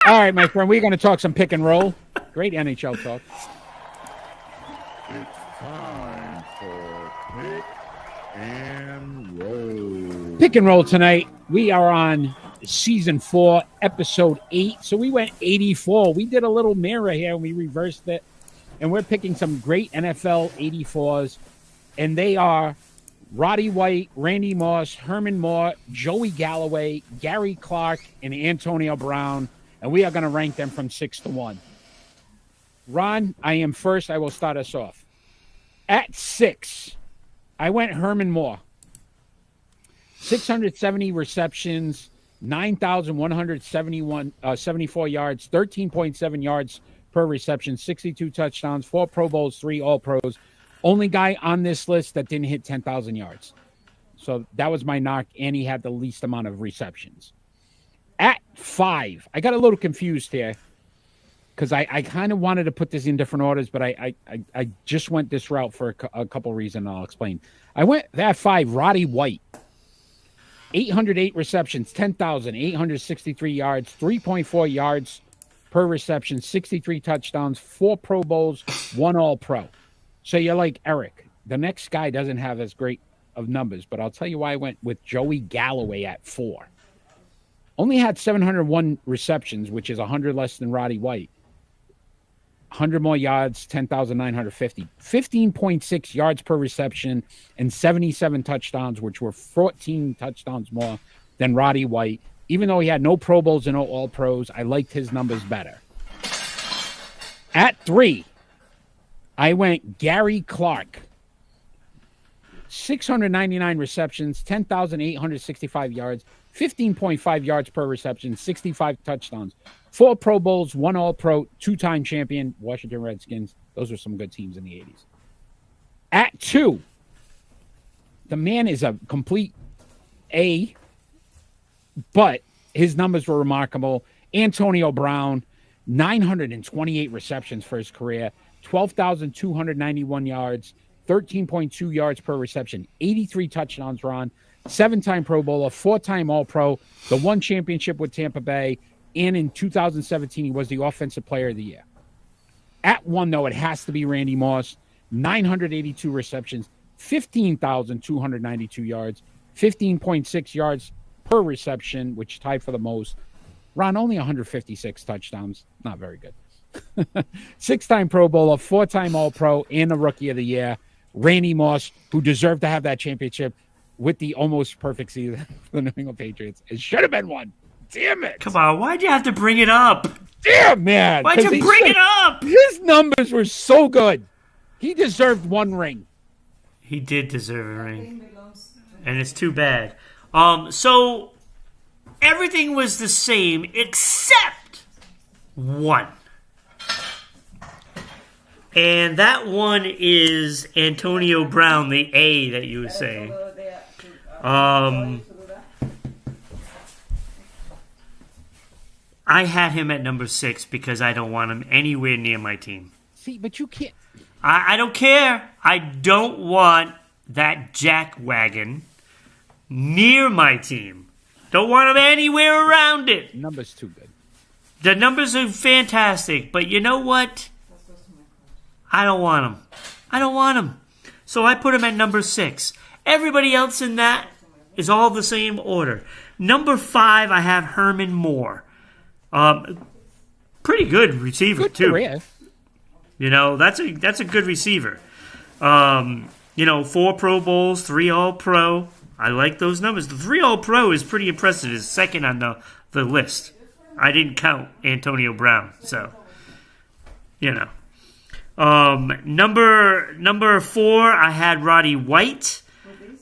All right, my friend, we're going to talk some pick and roll. Great NHL talk. It's time for pick and roll. Pick and roll tonight. We are on season 4, episode 8. So we went 84. We did a little mirror here. We reversed it. And we're picking some great NFL 84s. And they are Roddy White, Randy Moss, Herman Moore, Joey Galloway, Gary Clark, and Antonio Brown. And we are going to rank them from 6 to 1. Ron, I am first. I will start us off. At 6, I went Herman Moore. 670 receptions, 9,174 yards, 13.7 yards per reception, 62 touchdowns, 4 Pro Bowls, 3 All-Pros. Only guy on this list that didn't hit 10,000 yards. So that was my knock, and he had the least amount of receptions. At 5, I got a little confused here because I kind of wanted to put this in different orders, but I just went this route for a couple reasons. I'll explain. I went at 5, Roddy White. 808 receptions, 10,863 yards, 3.4 yards per reception, 63 touchdowns, 4 Pro Bowls, 1 All-Pro. So you're like, Eric, the next guy doesn't have as great of numbers, but I'll tell you why I went with Joey Galloway at 4. Only had 701 receptions, which is 100 less than Roddy White. 100 more yards, 10,950. 15.6 yards per reception and 77 touchdowns, which were 14 touchdowns more than Roddy White. Even though he had no Pro Bowls and no All-Pros, I liked his numbers better. At 3, I went Gary Clark. 699 receptions, 10,865 yards, 15.5 yards per reception, 65 touchdowns, 4 Pro Bowls, 1 All-Pro, 2-time champion, Washington Redskins. Those are some good teams in the 80s. At 2, the man is a complete A, but his numbers were remarkable. Antonio Brown, 928 receptions for his career, 12,291 yards, 13.2 yards per reception, 83 touchdowns, Ron, 7-time Pro Bowler, 4-time All-Pro, the 1 championship with Tampa Bay, and in 2017, he was the Offensive Player of the Year. At 1, though, it has to be Randy Moss, 982 receptions, 15,292 yards, 15.6 yards per reception, which tied for the most. Ron, only 156 touchdowns. Not very good. 6-time Pro Bowler, 4-time All-Pro, and the Rookie of the Year. Randy Moss, who deserved to have that championship with the almost perfect season for the New England Patriots. It should have been one. Damn it. Come on, why'd you have to bring it up? Damn, man. Why'd you bring it up? His numbers were so good. He deserved 1 ring. He did deserve a ring. And it's too bad. So everything was the same except 1. And that one is Antonio Brown, the A that you were saying. I had him at number 6 because I don't want him anywhere near my team. See, but you can't. I don't care. I don't want that jackwagon near my team. Don't want him anywhere around it. Numbers too good. The numbers are fantastic, but you know what? I don't want him. I don't want him. So I put him at number 6. Everybody else in that is all the same order. Number 5, I have Herman Moore. Pretty good receiver, good too. Career. You know, that's a good receiver. 4 Pro Bowls, 3 All-Pro. I like those numbers. The 3 All-Pro is pretty impressive. It's second on the list. I didn't count Antonio Brown, so, you know. Number 4, I had Roddy White.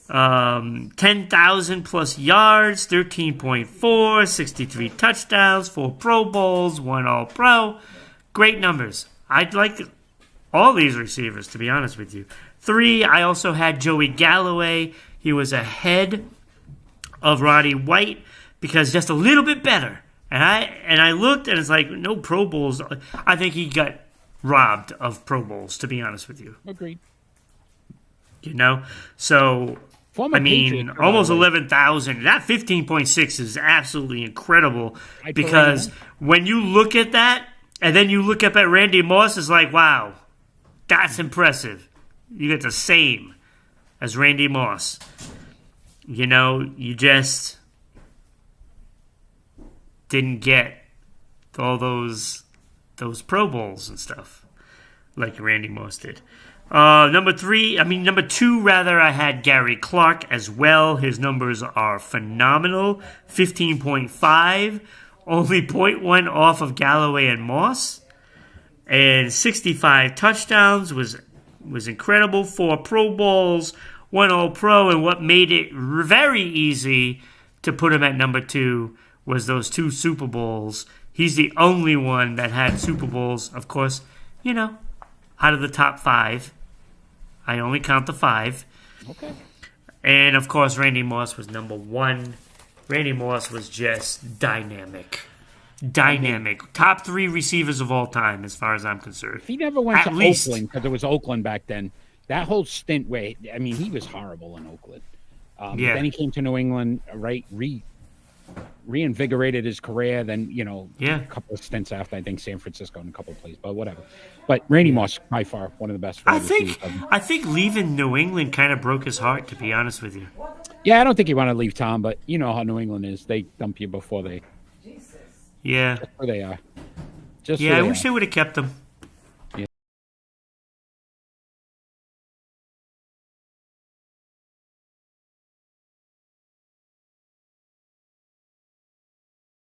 10,000 plus yards, 13.4, 63 touchdowns, 4 Pro Bowls, 1 All-Pro. Great numbers. I'd like all these receivers, to be honest with you. 3, I also had Joey Galloway. He was ahead of Roddy White because just a little bit better. And I looked, and it's like, no Pro Bowls. I think he got robbed of Pro Bowls, to be honest with you. Agreed. You know? So Former I mean, Patriot, by the almost way. 11,000. That 15.6 is absolutely incredible Right, because when you look at that and then you look up at Randy Moss, it's like, wow, that's impressive. You get the same as Randy Moss. You know, you just didn't get all those Pro Bowls and stuff like Randy Moss did. Number two, rather, I had Gary Clark as well. His numbers are phenomenal. 15.5, only 0.1 off of Galloway and Moss. And 65 touchdowns was incredible. 4 Pro Bowls, 1 All-Pro, and what made it very easy to put him at number 2 was those 2 Super Bowls. He's the only one that had Super Bowls, of course, you know, out of the top 5. I only count the 5. Okay. And, of course, Randy Moss was number 1. Randy Moss was just dynamic. Top 3 receivers of all time, as far as I'm concerned. He never went At to least. Oakland because it was Oakland back then. That whole stint where, I mean, he was horrible in Oakland. Yeah. Then he came to New England, right? Reinvigorated his career. Then, you know, Yeah. a couple of stints after, I think, San Francisco and a couple of places, but whatever. But Randy Moss, by far, one of the best. I think leaving New England kind of broke his heart, to be honest with you. Yeah, I don't think he wanted to leave Tom, but you know how New England is. They dump you before they Yeah. where they are. Just Yeah, who I they wish are. they would have kept him.